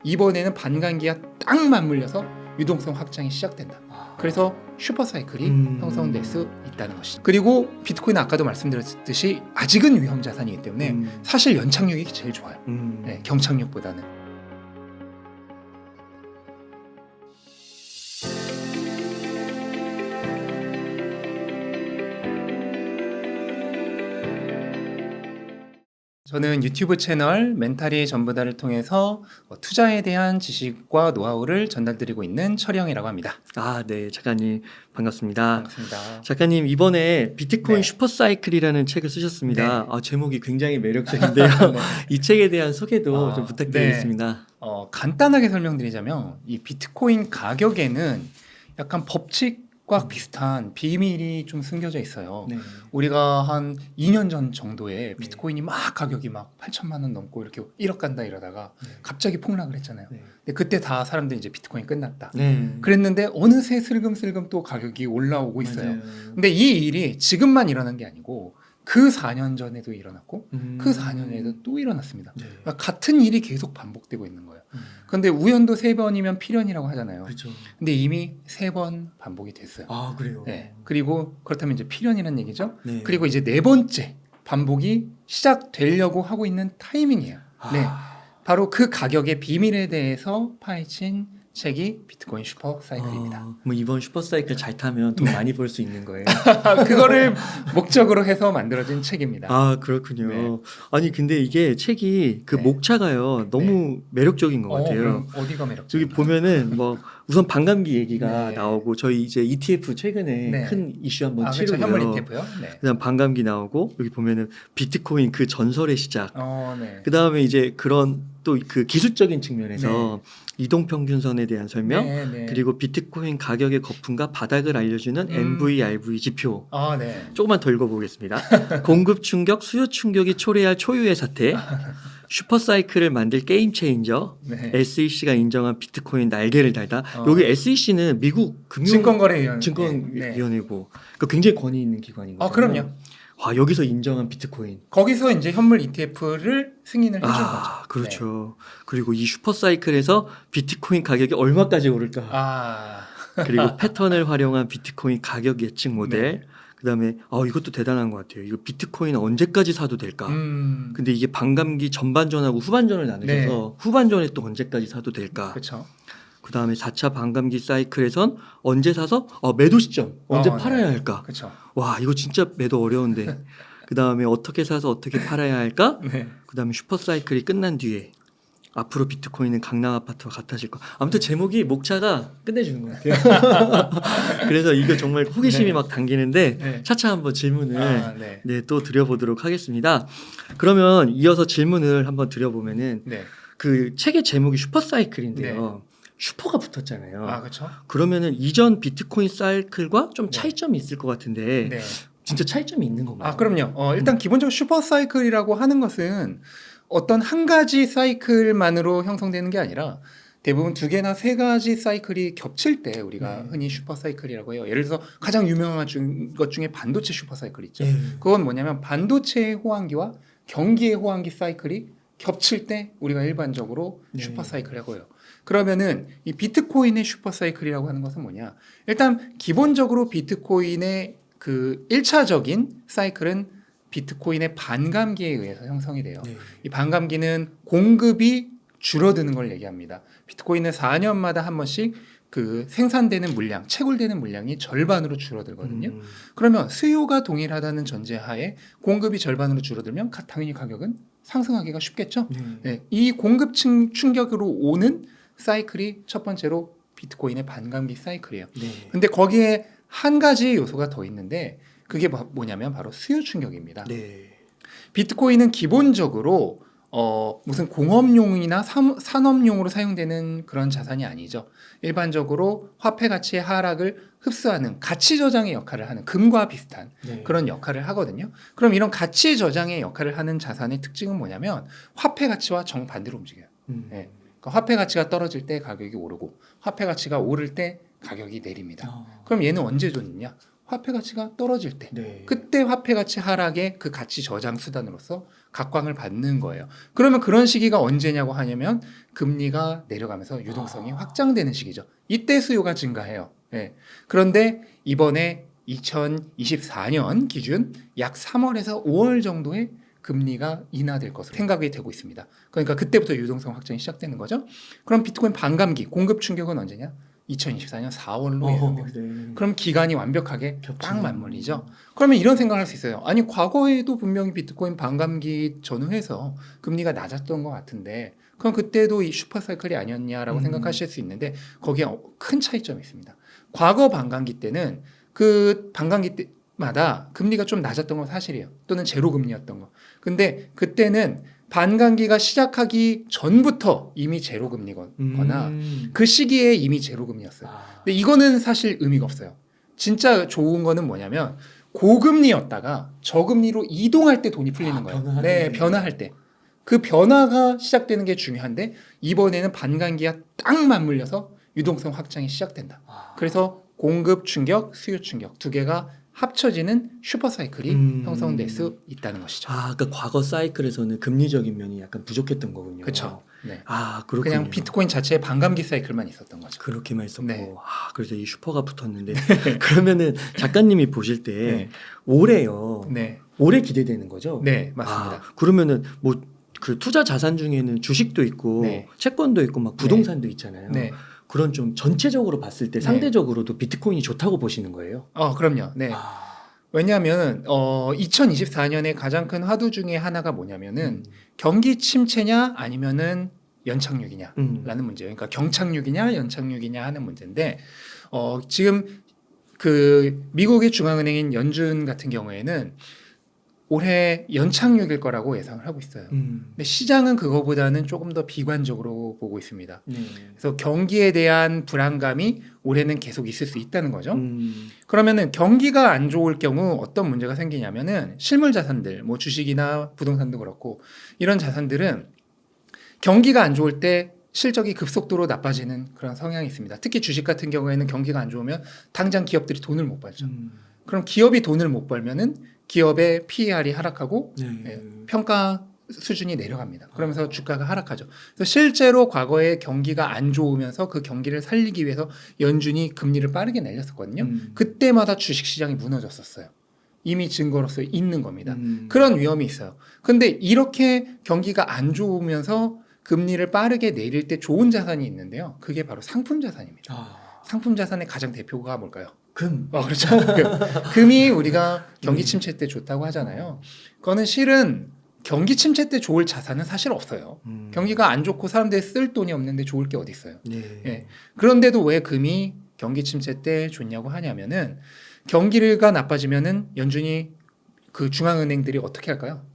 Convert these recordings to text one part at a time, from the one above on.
이번에는 반감기가 딱 맞물려서 유동성 확장이 시작된다. 그래서 슈퍼사이클이 형성될 수 있다는 것이죠. 그리고 비트코인은 아까도 말씀드렸듯이 아직은 위험 자산이기 때문에 사실 연착륙이 제일 좋아요. 네, 경착륙보다는. 저는 유튜브 채널 멘탈이 전부다를 통해서 투자에 대한 지식과 노하우를 전달드리고 있는 철영이라고 합니다. 네, 작가님 반갑습니다. 반갑습니다. 작가님 이번에 비트코인 네. 슈퍼사이클이라는 책을 쓰셨습니다. 네. 제목이 굉장히 매력적인데요. 네. 이 책에 대한 소개도 좀 네. 부탁드리겠습니다. 간단하게 설명드리자면 이 비트코인 가격에는 약간 법칙과 비슷한 비밀이 좀 숨겨져 있어요. 네. 우리가 한 2년 전 정도에 비트코인이 막 가격이 막 8천만 원 넘고 이렇게 1억 간다 이러다가 갑자기 폭락을 했잖아요. 근데 그때 다 사람들이 이제 비트코인 끝났다. 그랬는데 어느새 슬금슬금 또 가격이 올라오고 있어요. 맞아요. 근데 이 일이 지금만 일어난 게 아니고 그 4년 전에도 일어났고 그 4년에도 또 일어났습니다. 네. 그러니까 같은 일이 계속 반복되고 있는 거예요. 그런데 우연도 3번이면 필연이라고 하잖아요. 그렇죠. 근데 이미 3번 반복이 됐어요. 그래요. 네. 그리고 그렇다면 이제 필연이라는 얘기죠. 네. 그리고 이제 4번째 반복이 시작되려고 하고 있는 타이밍이에요. 네. 바로 그 가격의 비밀에 대해서 파헤친 책이 비트코인 슈퍼 사이클입니다. 뭐 이번 슈퍼사이클 잘 타면 돈 많이 벌 수 있는 거예요. 그거를 목적으로 해서 만들어진 책입니다. 그렇군요. 네. 아니 근데 이게 책이 그 네. 목차가요 너무 매력적인 것 같아요. 그럼 어디가 매력적인가요? 저기 보면은 뭐 우선 반감기 얘기가 네. 나오고 저희 이제 ETF 최근에 네. 큰 이슈 한번 그렇죠. 치르고요. 현물 ETF요? 네. 그다음 반감기 나오고 여기 보면은 비트코인 그 전설의 시작. 네. 그다음에 이제 그런 또 그 기술적인 측면에서 이동평균선에 대한 설명, 네, 네. 그리고 비트코인 가격의 거품과 바닥을 알려주는 MVRV 지표. 네. 조금만 더 읽어보겠습니다. 공급 충격, 수요 충격이 초래할 초유의 사태, 슈퍼사이클을 만들 게임 체인저, 네. SEC가 인정한 비트코인 날개를 달다. 여기 SEC는 미국 증권거래위원회. 증권위원회고 그 굉장히 권위 있는 기관인 거죠. 그럼요. 여기서 인정한 비트코인. 거기서 이제 현물 ETF를 승인을 해준 거죠. 그렇죠. 그리고 이 슈퍼사이클에서 비트코인 가격이 얼마까지 오를까? 그리고 패턴을 활용한 비트코인 가격 예측 모델. 그다음에 이것도 대단한 것 같아요. 이거 비트코인 언제까지 사도 될까? 근데 이게 반감기 전반전하고 후반전을 나누셔서 후반전에 또 언제까지 사도 될까? 그렇죠. 그다음에 4차 반감기 사이클에선 언제 사서 매도 시점 언제 팔아야 할까? 그렇죠. 와, 이거 진짜 매도 어려운데. 그다음에 어떻게 사서 어떻게 팔아야 할까? 그다음에 슈퍼사이클이 끝난 뒤에 앞으로 비트코인은 강남 아파트와 같아질 거. 아무튼 제목이 목차가 끝내주는 것 같아요. 그래서 이거 정말 호기심이 막 당기는데 차차 한번 질문을 또 드려보도록 하겠습니다. 그러면 이어서 질문을 한번 드려보면은 그 책의 제목이 슈퍼사이클인데요. 슈퍼가 붙었잖아요. 그렇죠. 그러면은 이전 비트코인 사이클과 좀 차이점이 있을 것 같은데 진짜 차이점이 있는 건가요? 그럼요. 일단 기본적으로 슈퍼사이클이라고 하는 것은 어떤 한 가지 사이클만으로 형성되는 게 아니라 대부분 2개나 3가지 사이클이 겹칠 때 우리가 흔히 슈퍼사이클이라고 해요. 예를 들어서 가장 유명한 것 중에 반도체 슈퍼사이클 있죠. 그건 뭐냐면 반도체의 호황기와 경기의 호황기 사이클이 겹칠 때 우리가 일반적으로 슈퍼사이클이라고 해요. 그러면은 이 비트코인의 슈퍼사이클이라고 하는 것은 뭐냐? 일단 기본적으로 비트코인의 그 1차적인 사이클은 비트코인의 반감기에 의해서 형성이 돼요. 이 반감기는 공급이 줄어드는 걸 얘기합니다. 비트코인은 4년마다 한 번씩 그 생산되는 물량, 채굴되는 물량이 절반으로 줄어들거든요. 그러면 수요가 동일하다는 전제하에 공급이 절반으로 줄어들면 당연히 가격은 상승하기가 쉽겠죠. 이 공급 충격으로 오는 사이클이 첫 번째로 비트코인의 반감기 사이클이에요. 근데 거기에 한 가지 요소가 더 있는데 그게 뭐냐면 바로 수요 충격입니다. 비트코인은 기본적으로 무슨 공업용이나 산업용으로 사용되는 그런 자산이 아니죠. 일반적으로 화폐 가치의 하락을 흡수하는 가치 저장의 역할을 하는 금과 비슷한 그런 역할을 하거든요. 그럼 이런 가치 저장의 역할을 하는 자산의 특징은 뭐냐면 화폐 가치와 정반대로 움직여요. 그러니까 화폐 가치가 떨어질 때 가격이 오르고 화폐 가치가 오를 때 가격이 내립니다. 그럼 얘는 언제 좋냐? 화폐 가치가 떨어질 때 네. 그때 화폐 가치 하락의 그 가치 저장 수단으로서 각광을 받는 거예요. 그러면 그런 시기가 언제냐고 하냐면 금리가 내려가면서 유동성이 확장되는 시기죠. 이때 수요가 증가해요. 예. 그런데 이번에 2024년 기준 약 3월에서 5월 정도의 금리가 인하될 것으로 생각이 되고 있습니다. 그러니까 그때부터 유동성 확장이 시작되는 거죠. 그럼 비트코인 반감기 공급 충격은 언제냐? 2024년 4월로 예상됩니다. 네. 그럼 기간이 완벽하게 딱 겹치는. 맞물리죠. 그러면 이런 생각을 할 수 있어요. 아니 과거에도 분명히 비트코인 반감기 전후해서 금리가 낮았던 것 같은데 그럼 그때도 이 슈퍼사이클이 아니었냐라고 생각하실 수 있는데 거기에 큰 차이점이 있습니다. 과거 반감기 때는 그 반감기 때마다 금리가 좀 낮았던 건 사실이에요. 또는 제로 금리였던 거. 근데 그때는 반감기가 시작하기 전부터 이미 제로 금리거나 그 시기에 이미 제로 금리였어요. 근데 이거는 사실 의미가 없어요. 진짜 좋은 거는 뭐냐면 고금리였다가 저금리로 이동할 때 돈이 풀리는 거예요. 변화할 네, 때. 변화할 때. 그 변화가 시작되는 게 중요한데 이번에는 반감기가 딱 맞물려서 유동성 확장이 시작된다. 그래서 공급 충격, 수요 충격 두 개가 합쳐지는 슈퍼사이클이 형성될 수 있다는 것이죠. 그러니까 과거 사이클에서는 금리적인 면이 약간 부족했던 거군요. 그렇죠. 네. 그렇군요. 그냥 비트코인 자체에 반감기 사이클만 있었던 거죠. 그렇게만 있었고, 네. 그래서 이 슈퍼가 붙었는데 그러면은 작가님이 보실 때 네. 올해요. 네, 올해 기대되는 거죠? 네, 맞습니다. 그러면은 뭐 그 투자 자산 중에는 주식도 있고 네. 채권도 있고 막 부동산도 있잖아요. 네, 그런 좀 전체적으로 봤을 때 네. 상대적으로도 비트코인이 좋다고 보시는 거예요? 그럼요. 네. 왜냐하면 2024년에 가장 큰 화두 중에 하나가 뭐냐면은 경기 침체냐 아니면은 연착륙이냐라는 문제예요. 그러니까 경착륙이냐 연착륙이냐 하는 문제인데 지금 그 미국의 중앙은행인 연준 같은 경우에는 올해 연착륙일 거라고 예상을 하고 있어요. 근데 시장은 그거보다는 조금 더 비관적으로 보고 있습니다. 네. 그래서 경기에 대한 불안감이 올해는 계속 있을 수 있다는 거죠. 그러면은 경기가 안 좋을 경우 어떤 문제가 생기냐면은 실물 자산들, 뭐 주식이나 부동산도 그렇고 이런 자산들은 경기가 안 좋을 때 실적이 급속도로 나빠지는 그런 성향이 있습니다. 특히 주식 같은 경우에는 경기가 안 좋으면 당장 기업들이 돈을 못 벌죠. 그럼 기업이 돈을 못 벌면은 기업의 PER이 하락하고 네. 평가 수준이 내려갑니다. 그러면서 주가가 하락하죠. 그래서 실제로 과거에 경기가 안 좋으면서 그 경기를 살리기 위해서 연준이 금리를 빠르게 내렸었거든요. 그때마다 주식 시장이 무너졌었어요. 이미 증거로서 있는 겁니다. 그런 위험이 있어요. 근데 이렇게 경기가 안 좋으면서 금리를 빠르게 내릴 때 좋은 자산이 있는데요. 그게 바로 상품 자산입니다. 상품 자산의 가장 대표가 뭘까요? 금. 그렇죠. 금이 우리가 경기 침체 때 좋다고 하잖아요. 그거는 실은 경기 침체 때 좋을 자산은 사실 없어요. 경기가 안 좋고 사람들이 쓸 돈이 없는데 좋을 게 어디 있어요. 네. 예. 그런데도 왜 금이 경기 침체 때 좋냐고 하냐면은 경기가 나빠지면은 연준이 그 중앙은행들이 어떻게 할까요?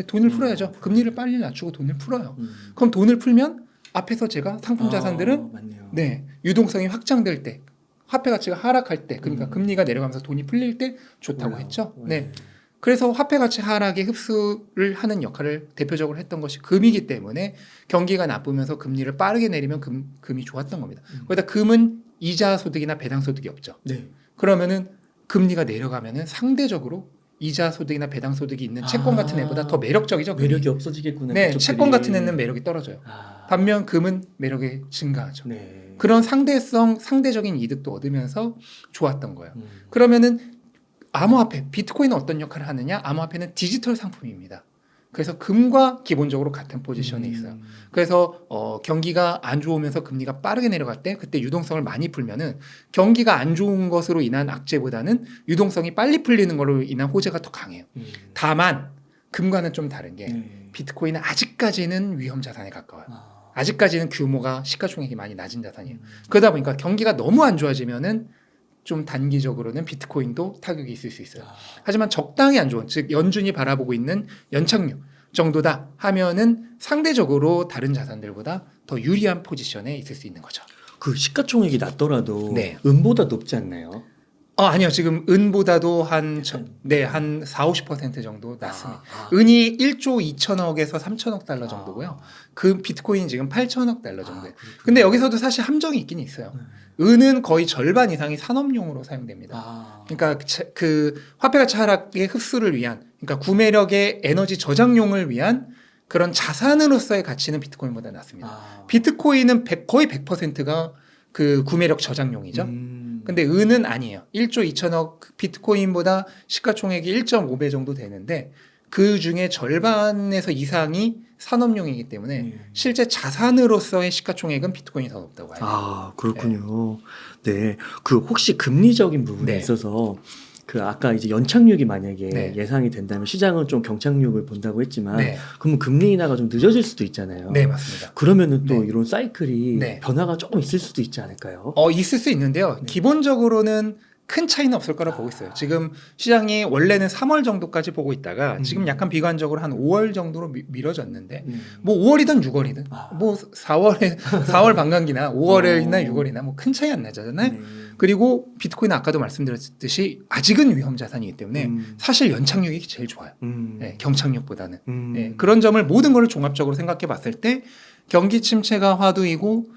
돈을 풀어야죠. 금리를 빨리 낮추고 돈을 풀어요. 그럼 돈을 풀면 앞에서 제가 상품 자산들은 맞네요. 네, 유동성이 확장될 때, 화폐 가치가 하락할 때, 그러니까 금리가 내려가면서 돈이 풀릴 때 좋다고 했죠. 네. 그래서 화폐 가치 하락에 흡수를 하는 역할을 대표적으로 했던 것이 금이기 때문에 경기가 나쁘면서 금리를 빠르게 내리면 금이 좋았던 겁니다. 거기다 금은 이자 소득이나 배당 소득이 없죠. 네. 그러면은 금리가 내려가면은 상대적으로 이자 소득이나 배당 소득이 있는 채권 같은 애보다 더 매력적이죠. 금이. 매력이 없어지겠구나. 네, 그쪽들이. 채권 같은 애는 매력이 떨어져요. 반면 금은 매력이 증가하죠. 네. 그런 상대적인 이득도 얻으면서 좋았던 거예요. 그러면은 암호화폐, 비트코인은 어떤 역할을 하느냐? 암호화폐는 디지털 상품입니다. 그래서 금과 기본적으로 같은 포지션에 있어요. 그래서 경기가 안 좋으면서 금리가 빠르게 내려갈 때 그때 유동성을 많이 풀면은 경기가 안 좋은 것으로 인한 악재보다는 유동성이 빨리 풀리는 것으로 인한 호재가 더 강해요. 다만 금과는 좀 다른 게 네. 비트코인은 아직까지는 위험 자산에 가까워요. 아직까지는 규모가 시가총액이 많이 낮은 자산이에요. 그러다 보니까 경기가 너무 안 좋아지면은 좀 단기적으로는 비트코인도 타격이 있을 수 있어요. 하지만 적당히 안 좋은, 즉 연준이 바라보고 있는 연착륙 정도다 하면은 상대적으로 다른 자산들보다 더 유리한 포지션에 있을 수 있는 거죠. 그 시가총액이 낮더라도 네. 은보다 높지 않나요? 아니요. 지금 은보다도 한 4, 50% 정도 낮습니다. 아. 은이 1조 2천억에서 3천억 달러 정도고요. 그 비트코인 지금 8천억 달러 정도예요. 근데 여기서도 사실 함정이 있긴 있어요. 은은 거의 절반 이상이 산업용으로 사용됩니다. 그러니까 그 화폐 가치 하락의 흡수를 위한, 그러니까 구매력의 에너지 저장용을 위한 그런 자산으로서의 가치는 비트코인보다 낮습니다. 비트코인은 거의 100%가 그 구매력 저장용이죠. 근데 은은 아니에요. 1조 2천억 비트코인보다 시가총액이 1.5배 정도 되는데 그 중에 절반에서 이상이 산업용이기 때문에 실제 자산으로서의 시가총액은 비트코인이 더 높다고 봐요. 아, 그렇군요. 네. 그 혹시 금리적인 부분에 네. 있어서 그 아까 이제 연착륙이 만약에 네. 예상이 된다면 시장은 좀 경착륙을 본다고 했지만 네. 그러면 금리 인하가 좀 늦어질 수도 있잖아요. 네, 맞습니다. 그러면은 또 네. 이런 사이클이 네. 변화가 조금 있을 수도 있지 않을까요? 있을 수 있는데요. 네. 기본적으로는 큰 차이는 없을 거라 보고 있어요. 지금 시장이 원래는 3월 정도까지 보고 있다가 지금 약간 비관적으로 한 5월 정도로 미뤄졌는데 뭐 5월이든 6월이든 뭐 4월 반감기나 5월이나 6월이나 뭐 큰 차이 안 나잖아요. 네. 그리고 비트코인 아까도 말씀드렸듯이 아직은 위험 자산이기 때문에 사실 연착륙이 제일 좋아요. 네, 경착륙보다는. 네, 그런 점을 모든 걸 종합적으로 생각해 봤을 때 경기 침체가 화두이고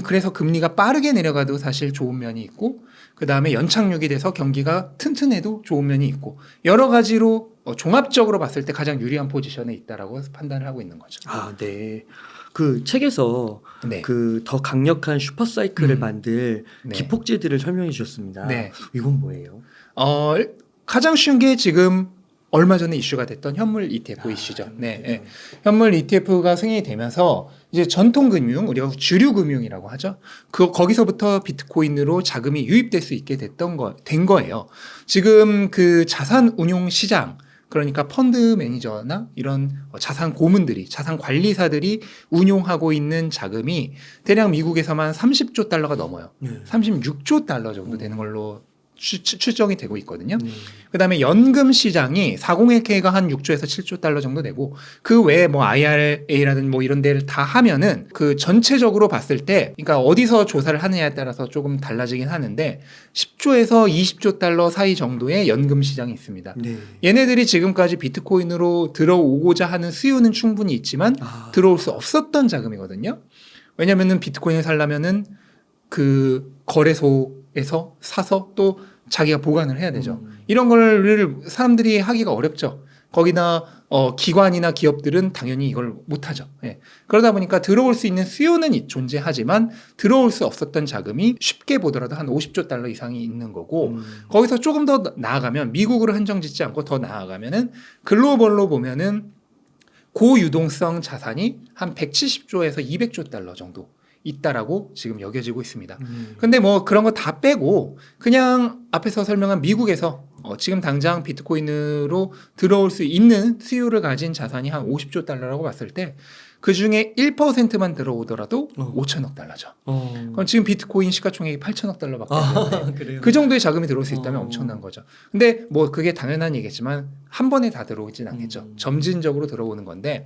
그래서 금리가 빠르게 내려가도 사실 좋은 면이 있고 그 다음에 연착륙이 돼서 경기가 튼튼해도 좋은 면이 있고 여러 가지로 종합적으로 봤을 때 가장 유리한 포지션에 있다라고 판단을 하고 있는 거죠. 아, 네. 그 책에서 네. 그 더 강력한 슈퍼 사이클을 만들 네. 기폭제들을 설명해 주셨습니다. 네. 이건 뭐예요? 가장 쉬운 게 지금 얼마 전에 이슈가 됐던 현물 ETF 이슈죠. 네, 네. 현물 ETF가 승인이 되면서 이제 전통 금융, 우리가 주류 금융이라고 하죠. 거기서부터 비트코인으로 자금이 유입될 수 있게 된 거예요. 지금 그 자산 운용 시장, 그러니까 펀드 매니저나 이런 자산 고문들이, 자산 관리사들이 운용하고 있는 자금이 대략 미국에서만 30조 달러가 넘어요. 36조 달러 정도 되는 걸로 추정이 되고 있거든요. 그다음에 연금 시장이 401k가 한 6조에서 7조 달러 정도 되고 그 외에 뭐 IRA라든 뭐 이런 데를 다 하면은 그 전체적으로 봤을 때 그러니까 어디서 조사를 하느냐에 따라서 조금 달라지긴 하는데 10조에서 20조 달러 사이 정도의 연금 시장이 있습니다. 네. 얘네들이 지금까지 비트코인으로 들어오고자 하는 수요는 충분히 있지만 들어올 수 없었던 자금이거든요. 왜냐면은 비트코인을 살려면은 그 거래소에서 사서 또 자기가 보관을 해야 되죠. 이런 걸 사람들이 하기가 어렵죠. 거기나 기관이나 기업들은 당연히 이걸 못하죠. 예. 그러다 보니까 들어올 수 있는 수요는 존재하지만 들어올 수 없었던 자금이 쉽게 보더라도 한 50조 달러 이상이 있는 거고 거기서 조금 더 나아가면 미국으로 한정짓지 않고 더 나아가면은 글로벌로 보면은 고유동성 자산이 한 170조에서 200조 달러 정도 있다라고 지금 여겨지고 있습니다. 근데 뭐 그런 거 다 빼고 그냥 앞에서 설명한 미국에서 지금 당장 비트코인으로 들어올 수 있는 수요를 가진 자산이 한 50조 달러라고 봤을 때 그 중에 1%만 들어오더라도 5천억 달러죠. 그럼 지금 비트코인 시가총액이 8천억 달러밖에 안 되는데 그래요? 그 정도의 자금이 들어올 수 있다면 엄청난 거죠. 근데 뭐 그게 당연한 얘기지만 한 번에 다 들어오진 않겠죠. 점진적으로 들어오는 건데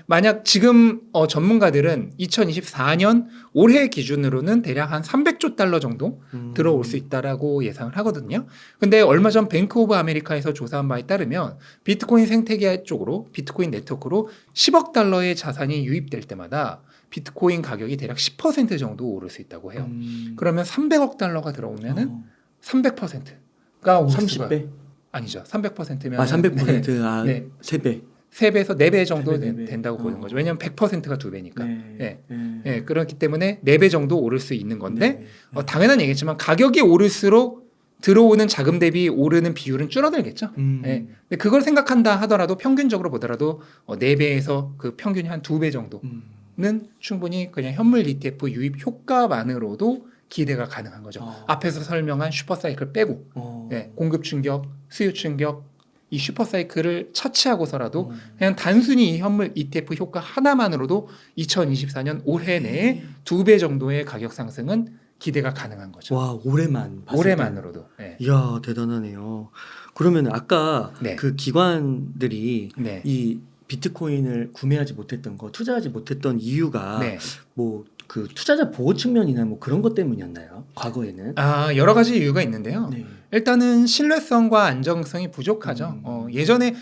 만약 지금 전문가들은 2024년 올해 기준으로는 대략 한 300조 달러 정도 들어올 수 있다라고 예상을 하거든요. 근데 얼마 전 뱅크 오브 아메리카에서 조사한 바에 따르면 비트코인 생태계 쪽으로 비트코인 네트워크로 10억 달러의 자산이 유입될 때마다 비트코인 가격이 대략 10% 정도 오를 수 있다고 해요. 그러면 300억 달러가 들어오면은 300%가 오를 수가 30배? 아니죠. 300%면 300%. 네. 3배. 3배에서 4배 정도 3배, 4배. 된다고 보는 거죠. 왜냐하면 100%가 2배니까. 네. 예, 그렇기 때문에 4배 정도 오를 수 있는 건데 네. 당연한 얘기지만 가격이 오를수록 들어오는 자금 대비 오르는 비율은 줄어들겠죠. 예. 근데 그걸 생각한다 하더라도 평균적으로 보더라도 4배에서 그 평균이 한 2배 정도는 충분히 그냥 현물 ETF 유입 효과만으로도 기대가 가능한 거죠. 앞에서 설명한 슈퍼사이클 빼고 예, 공급 충격, 수요 충격 이 슈퍼사이클을 차치하고서라도 그냥 단순히 이 현물 ETF 효과 하나만으로도 2024년 올해 내에 2배 정도의 가격 상승은 기대가 가능한 거죠. 와, 올해만 봤을 올해만으로도. 네. 이야, 대단하네요. 그러면 아까 네. 그 기관들이 네. 이 비트코인을 구매하지 못했던 거, 투자하지 못했던 이유가 네. 뭐 그 투자자 보호 측면이나 뭐 그런 것 때문이었나요? 과거에는? 여러 가지 이유가 있는데요. 네. 일단은 신뢰성과 안정성이 부족하죠. 예전에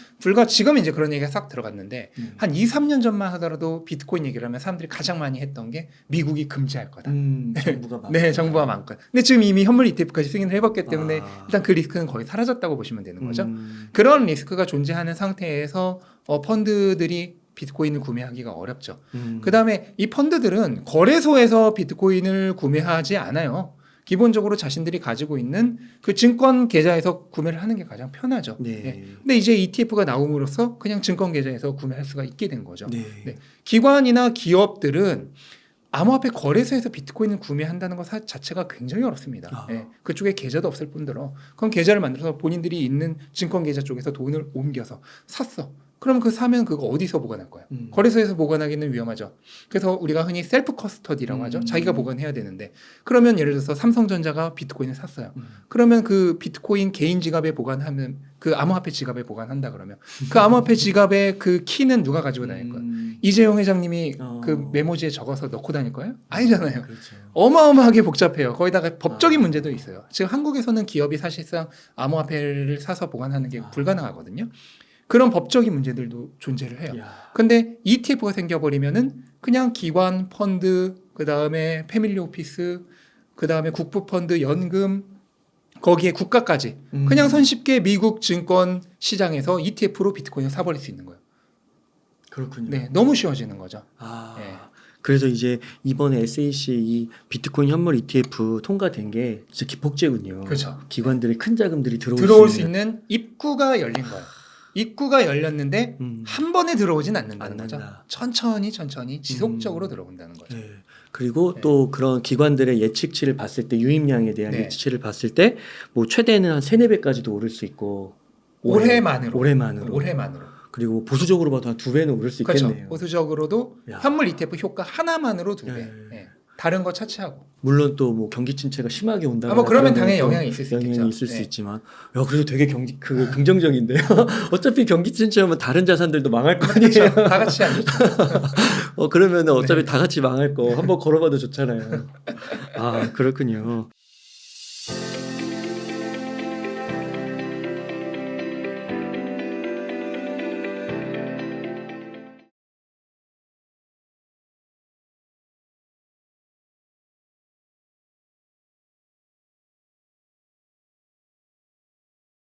지금 이제 그런 얘기가 싹 들어갔는데 한 2, 3년 전만 하더라도 비트코인 얘기를 하면 사람들이 가장 많이 했던 게 미국이 금지할 거다. 정부가 막. 네, 정부가 많거든. 근데 지금 이미 현물 ETF까지 승인을 해봤기 때문에 아. 일단 그 리스크는 거의 사라졌다고 보시면 되는 거죠. 그런 리스크가 존재하는 상태에서 펀드들이 비트코인을 구매하기가 어렵죠. 그 다음에 이 펀드들은 거래소에서 비트코인을 구매하지 않아요. 기본적으로 자신들이 가지고 있는 그 증권 계좌에서 구매를 하는 게 가장 편하죠. 네. 네. 근데 이제 ETF가 나옴으로써 그냥 증권 계좌에서 구매할 수가 있게 된 거죠. 네. 네. 기관이나 기업들은 암호화폐 거래소에서 비트코인을 구매한다는 것 자체가 굉장히 어렵습니다. 네. 그쪽에 계좌도 없을 뿐더러 그럼 계좌를 만들어서 본인들이 있는 증권 계좌 쪽에서 돈을 옮겨서 샀어. 그럼 그 사면 그거 어디서 보관할 거야? 거래소에서 보관하기는 위험하죠. 그래서 우리가 흔히 셀프 커스터디라고 하죠. 자기가 보관해야 되는데 그러면 예를 들어서 삼성전자가 비트코인을 샀어요. 그러면 그 비트코인 개인 지갑에 보관하면 그 암호화폐 지갑에 보관한다 그러면 그 암호화폐 지갑의 그 키는 누가 가지고 다닐 거야? 이재용 회장님이 그 메모지에 적어서 넣고 다닐 거예요? 아니잖아요. 그렇죠. 어마어마하게 복잡해요. 거기다가 법적인 문제도 있어요. 지금 한국에서는 기업이 사실상 암호화폐를 사서 보관하는 게 불가능하거든요. 그런 법적인 문제들도 존재를 해요. 근데 ETF가 생겨버리면은 그냥 기관, 펀드, 그 다음에 패밀리 오피스, 그 다음에 국부 펀드, 연금, 거기에 국가까지 그냥 손쉽게 미국 증권 시장에서 ETF로 비트코인을 사버릴 수 있는 거예요. 그렇군요. 네, 너무 쉬워지는 거죠. 네. 그래서 이제 이번에 SEC 이 비트코인 현물 ETF 통과된 게 진짜 기폭제군요. 그렇죠. 기관들의 큰 자금들이 들어올 수 있는 입구가 열린 거예요. 입구가 열렸는데 한 번에 들어오진 않는다는 거죠. 천천히 지속적으로 들어온다는 거죠. 네. 그리고 또 그런 기관들의 예측치를 봤을 때 유입량에 대한 예측치를 봤을 때 뭐 최대는 한 3-4배까지도 오를 수 있고 올해만으로. 그리고 보수적으로 봐도 한 2배는 오를 수 그렇죠. 있겠네요. 보수적으로도 현물 ETF 효과 하나만으로 2배. 네. 다른 거 차치하고. 물론 또 뭐 경기 침체가 심하게 온다면 뭐 그러면 당연히 영향이 있을 수 있겠죠. 있을 수 있지만, 야 그래도 되게 긍정적인데요. 어차피 경기 침체하면 다른 자산들도 망할 거 아니에요. 그렇죠. 다 같이 안 좋죠. 그러면 어차피 다 같이 망할 거 한번 걸어봐도 좋잖아요. 아 그렇군요.